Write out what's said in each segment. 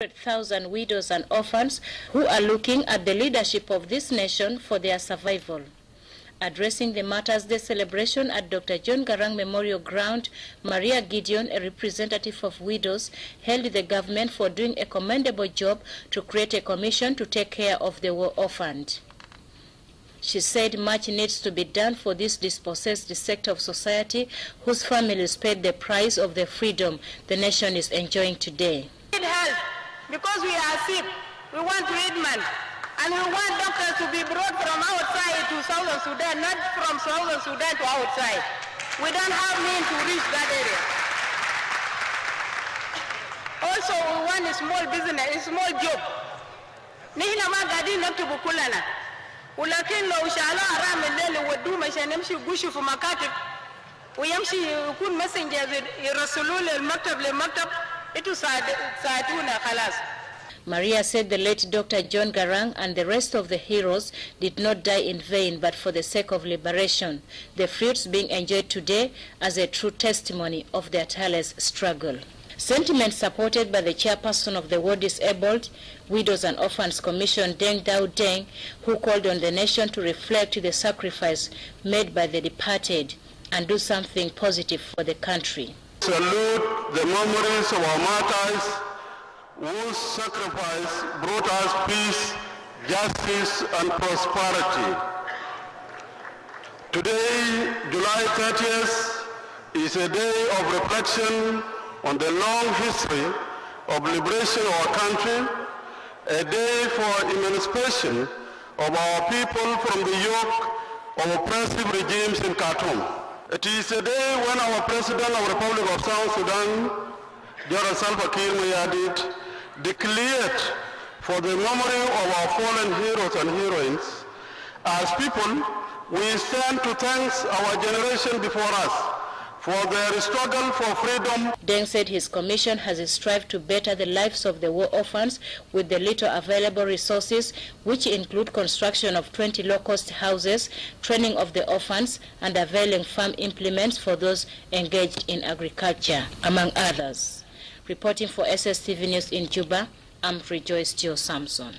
100,000 widows and orphans who are looking at the leadership of this nation for their survival. Addressing the Martyrs' Day celebration at Dr. John Garang Memorial Ground, Maria Gideon, a representative of widows, hailed the government for doing a commendable job to create a commission to take care of the orphaned. She said much needs to be done for this dispossessed sector of society whose families paid the price of the freedom the nation is enjoying today. We need help because we are sick. We want treatment. And we want doctors to be brought from outside to Southern Sudan, not from Southern Sudan to outside. We don't have means to reach that area. Also, we want a small business, a small job. نحن ما قاعدين نكتب كلنا. ولكن لو شعلوا أرام الليل ودوا مشان يمشي يقوشوا في مكاتب ويمشي يكون مسنجر يرسلوا للمكتب للمكتب إتو ساعدونا خلاص. Maria said the late Dr. John Garang and the rest of the heroes did not die in vain, but for the sake of liberation, the fruits being enjoyed today as a true testimony of their tireless struggle. Sentiment supported by the chairperson of the World Disabled Widows and Orphans Commission, Deng Dao Deng, who called on the nation to reflect the sacrifice made by the departed and do something positive for the country. Salute the memories of our martyrs whose sacrifice brought us peace, justice, and prosperity. Today, July 30th, is a day of reflection on the long history of liberation of our country, a day for emancipation of our people from the yoke of oppressive regimes in Khartoum. It is a day when our President of the Republic of South Sudan, General Salva Kiir Mayardit, declared for the memory of our fallen heroes and heroines. As people, we stand to thank our generation before us for their struggle for freedom. Deng said his commission has strived to better the lives of the war orphans with the little available resources, which include construction of 20 low-cost houses, training of the orphans, and availing farm implements for those engaged in agriculture, among others. Reporting for Sstv News in Juba, I'm Rejoice Gio Samson.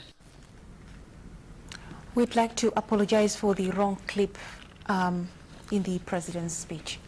We'd like to apologize for the wrong clip in the president's speech.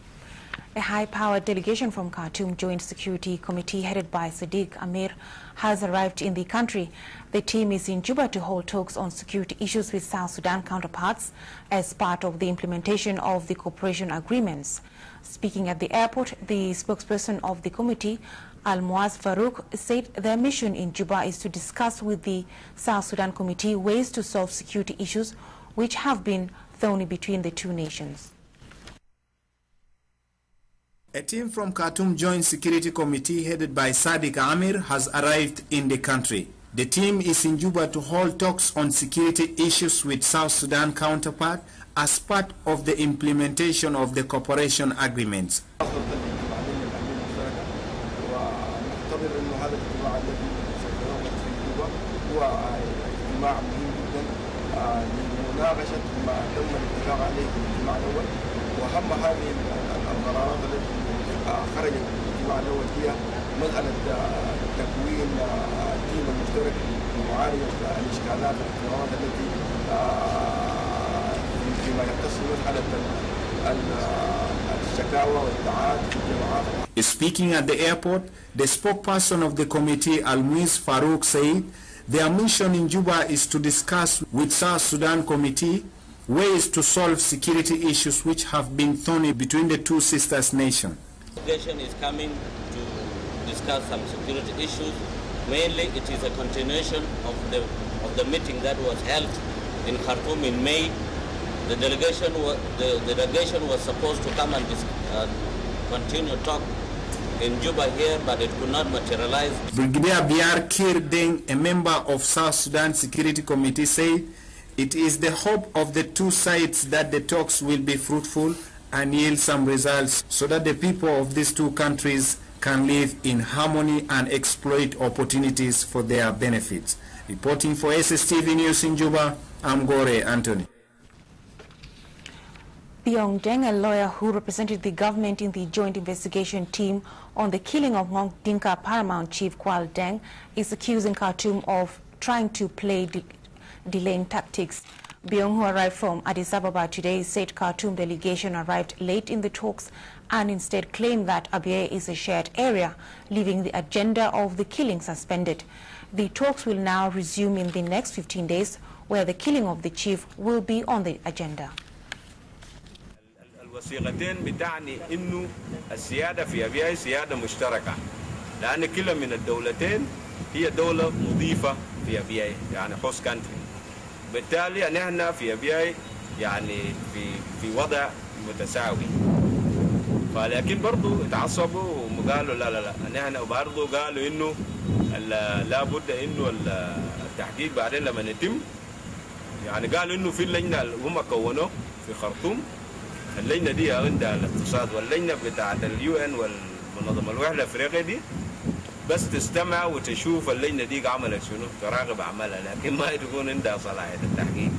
A high-powered delegation from Khartoum Joint Security Committee headed by Sadiq Amir has arrived in the country. The team is in Juba to hold talks on security issues with South Sudan counterparts as part of the implementation of the cooperation agreements. Speaking at the airport, the spokesperson of the committee, Al-Muaz Farouk, said their mission in Juba is to discuss with the South Sudan Committee ways to solve security issues which have been thorny between the two nations. A team from Khartoum Joint Security Committee headed by Sadiq Amir has arrived in the country. The team is in Juba to hold talks on security issues with South Sudan counterpart as part of the implementation of the cooperation agreements. القرارات التي خرجت من الاجتماع الاول هي مساله تكوين تيم مشترك لمعالجه الاشكالات والاضطرابات التي فيما يختص مساله الشكاوى والادعاءات في الجماعات. Speaking at the airport, the spokesperson of the committee, Al-Muaz Farouk, said their mission in Juba is to discuss with South Sudan Committee ways to solve security issues which have been thorny between the two sisters nations. The delegation is coming to discuss some security issues. Mainly, it is a continuation of the meeting that was held in Khartoum in May. The delegation was supposed to come and continue talk in Juba here, but it could not materialize. Brigadier Biar Kir Deng, a member of South Sudan Security Committee, said it is the hope of the two sides that the talks will be fruitful and yield some results so that the people of these two countries can live in harmony and exploit opportunities for their benefits. Reporting for Sstv News in Juba, I'm Gore Anthony. Byong Deng, a lawyer who represented the government in the joint investigation team on the killing of Ngong Dinka Paramount Chief Kwal Deng, is accusing Khartoum of trying to play delaying tactics. Byong, who arrived from Addis Ababa today, said Khartoum delegation arrived late in the talks and instead claimed that Abyei is a shared area, leaving the agenda of the killing suspended. The talks will now resume in the next 15 days, where the killing of the chief will be on the agenda. الوثيقتين بتعني إنه السيادة في أبياي سيادة مشتركة، لأن كلا من الدولتين هي دولة مضيفة في أبياي، يعني host country. بالتالي نحن في أبياي يعني في وضع متساوي. فلكن برضو تعصبوا وقالوا لا نحن برضو قالوا إنه لا بد إنه التحقيق بعدين لما يتم، يعني قالوا إنه في اللجنة اللي هم كونوه في خرطوم، اللجنة دي عندها الاقتصاد، واللجنة بتاعت UN والمنظمة الوحدة الأفريقية دي بس تستمع وتشوف اللجنة دي عملت شنو، تراقب عملها، لكن ما تكون عندها صلاحية التحقيق.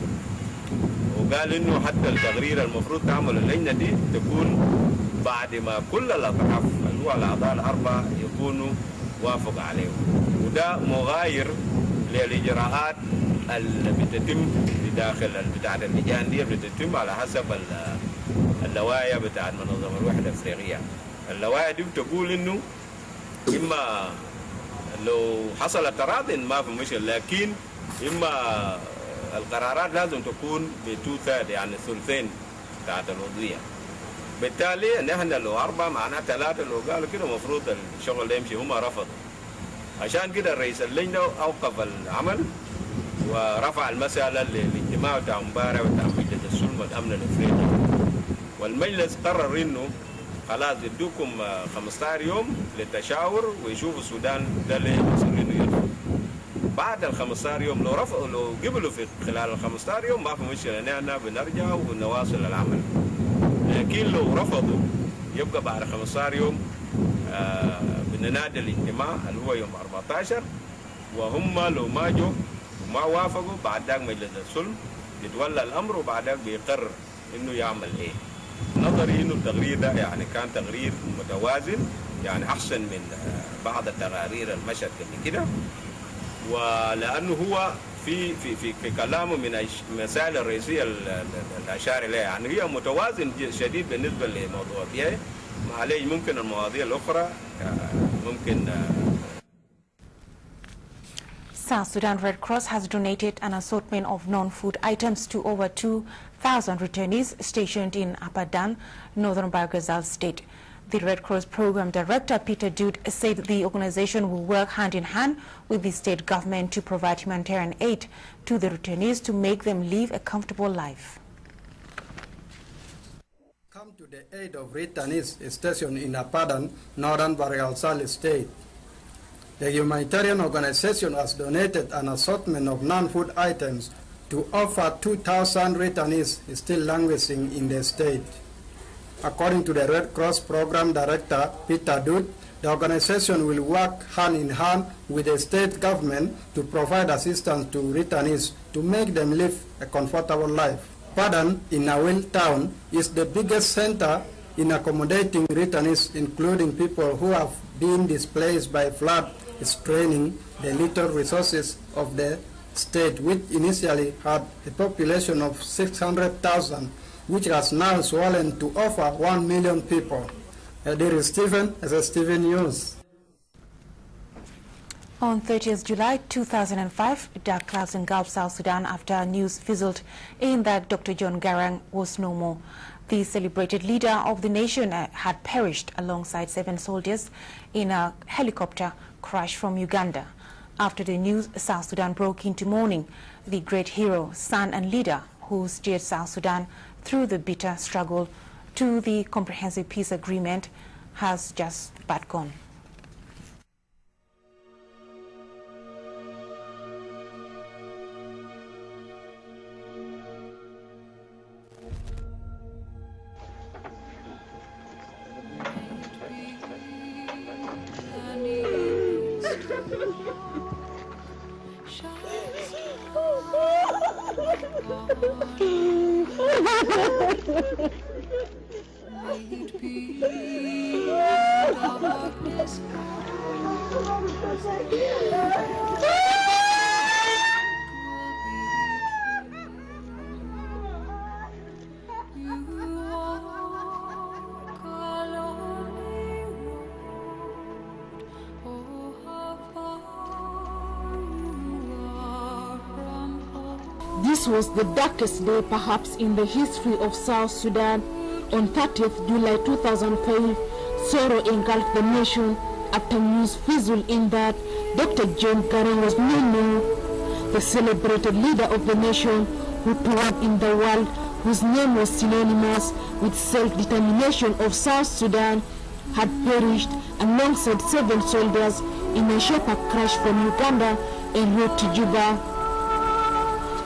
وقال إنه حتى التقرير المفروض تعمل اللجنة دي تكون بعد ما كل الأطراف اللي هو الأعضاء الأربعة يكونوا وافق عليه، وده مغاير للإجراءات اللي بتتم بداخل بتاعت اللجان دي، بتتم على حسب اللوائح بتاعت منظمة الوحدة الأفريقية. اللوائح دي بتقول إنه إما لو حصل تراضي ما في مشكلة، لكن إما القرارات لازم تكون ب2/3 يعني ثلثين بتاعت العضوية. بالتالي نحن لو 4 معناها 3 لو قالوا كده المفروض الشغل ده يمشي، هم رفضوا. عشان كده رئيس اللجنة أوقف العمل ورفع المسألة للاجتماع بتاع امبارح بتاع مجلس السلم والأمن الأفريقي، والمجلس قرر إنه خلاص يدوكم 15 يوم للتشاور ويشوفوا السودان ده اللي مسؤولينه يرفض. بعد ال 15 يوم لو رفضوا لو قبلوا في خلال ال 15 يوم ما في مشكلة، نحن بنرجع ونواصل العمل. لكن لو رفضوا يبقى بعد 15 يوم بننادي الاجتماع اللي هو يوم 14، وهم لو ما جو وما وافقوا بعد ذاك مجلس السلم يتولى الامر، وبعد ذاك بيقرر انه يعمل ايه. نظري انه التقرير ده يعني كان تقرير متوازن، يعني احسن من بعض التقارير المشهد قبل كده، ولانه هو في كلامه من المسائل الرئيسيه اللي اشار اليها، يعني هي متوازن شديد بالنسبه لموضوع بيئي، ما عليه ممكن المواضيع الاخرى ممكن. South Sudan Red Cross has donated an assortment of non-food items to over 2,000 returnees stationed in Apadan, northern Barghazal state. The Red Cross Program Director, Peter Dude, said the organization will work hand in hand with the state government to provide humanitarian aid to the returnees to make them live a comfortable life. Come to the aid of returnees stationed in Apadan, northern Barghazal state. The humanitarian organization has donated an assortment of non-food items to over 2,000 returnees still languishing in the state. According to the Red Cross Program Director, Peter Dude, the organization will work hand in hand with the state government to provide assistance to returnees to make them live a comfortable life. Apadan in Awil town is the biggest center in accommodating returnees, including people who have been displaced by flood, straining the little resources of the state, which initially had a population of 600,000, which has now swollen to over 1 million people. There is Stephen, as a Stephen News. On 30th July 2005, dark clouds engulfed South Sudan after news fizzled in that Dr. John Garang was no more. The celebrated leader of the nation had perished alongside 7 soldiers in a helicopter crash from Uganda. After the news, South Sudan broke into mourning. The great hero, son and leader who steered South Sudan through the bitter struggle to the comprehensive peace agreement has just but gone. This was the darkest day perhaps in the history of South Sudan. On 30th July 2005, sorrow engulfed the nation after news fizzled in that Dr. John Garang was no more. The celebrated leader of the nation who toured in the world, whose name was synonymous with self-determination of South Sudan, had perished alongside 7 soldiers in a chopper crash from Uganda en route to Juba.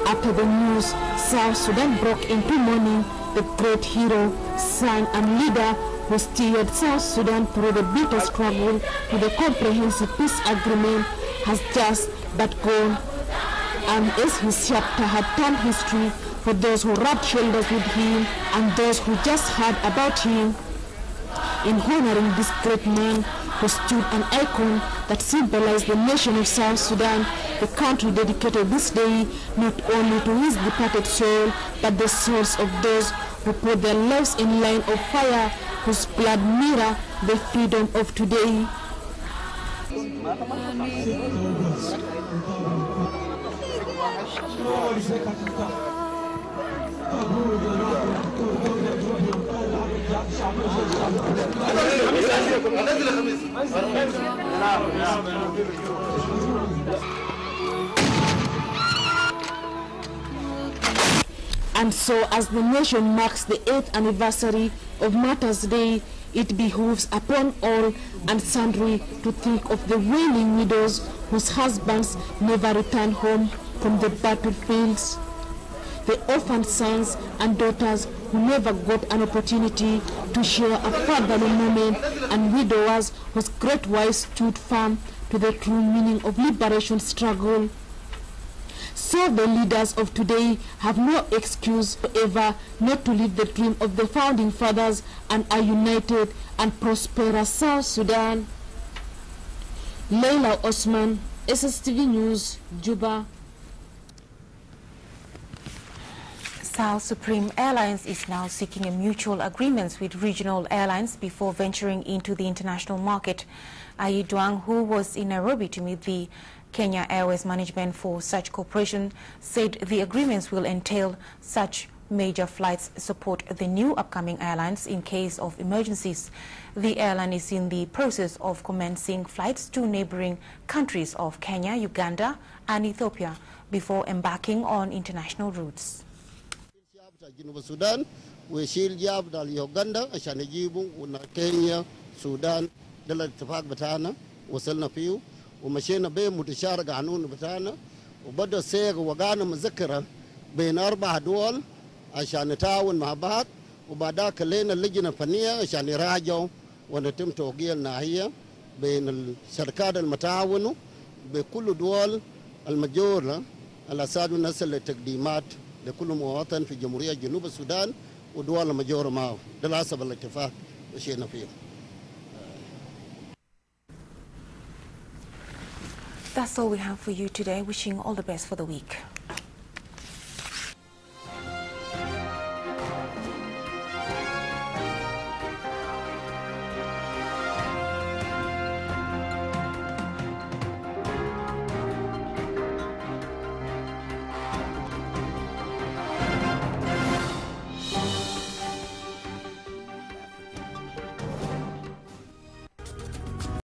After the news, South Sudan broke into mourning. The great hero, son and leader who steered South Sudan through the bitter struggle to the comprehensive peace agreement has just but gone. And as his chapter had turned history for those who rubbed shoulders with him and those who just heard about him, in honoring this great man who stood an icon that symbolized the nation of South Sudan, the country dedicated this day not only to his departed soul, but the souls of those who put their lives in line of fire, whose blood mirror the freedom of today. And so, as the nation marks the 8th anniversary of Martyrs' Day, it behooves upon all and sundry to think of the wailing widows whose husbands never returned home from the battlefields, the orphaned sons and daughters who never got an opportunity to share a fatherly moment, and widowers whose great wives stood firm to the true meaning of liberation struggle. So the leaders of today have no excuse ever not to live the dream of the founding fathers and a united and prosperous South Sudan. Leila Osman, Sstv News, Juba. South Supreme Airlines is now seeking a mutual agreements with regional airlines before venturing into the international market. Ayi Duang, who was in Nairobi to meet the Kenya Airways management for such cooperation, said the agreements will entail such major flights support the new upcoming airlines in case of emergencies. The airline is in the process of commencing flights to neighboring countries of Kenya, Uganda and Ethiopia before embarking on international routes. Sudan, we shield jab dal Uganda, ashanajibu una Kenya, Sudan, dala ittifaq batana, wasalna fiyu, ومشينا بين متشارع قانون بتاعنا وبدأ سير وقانا مذكرة بين 4 دول عشان نتعاون مع بعض وبعدك لنا اللجنة الفنية عشان يراجعوا ونتم توقيع النهائية بين الشركات المتعاونة بكل دول المجورة على أساس نصل لتقديمات لكل مواطن في جمهورية جنوب السودان ودول المجورة معه ده حسب الاتفاق مشينا فيه. That's all we have for you today. Wishing all the best for the week.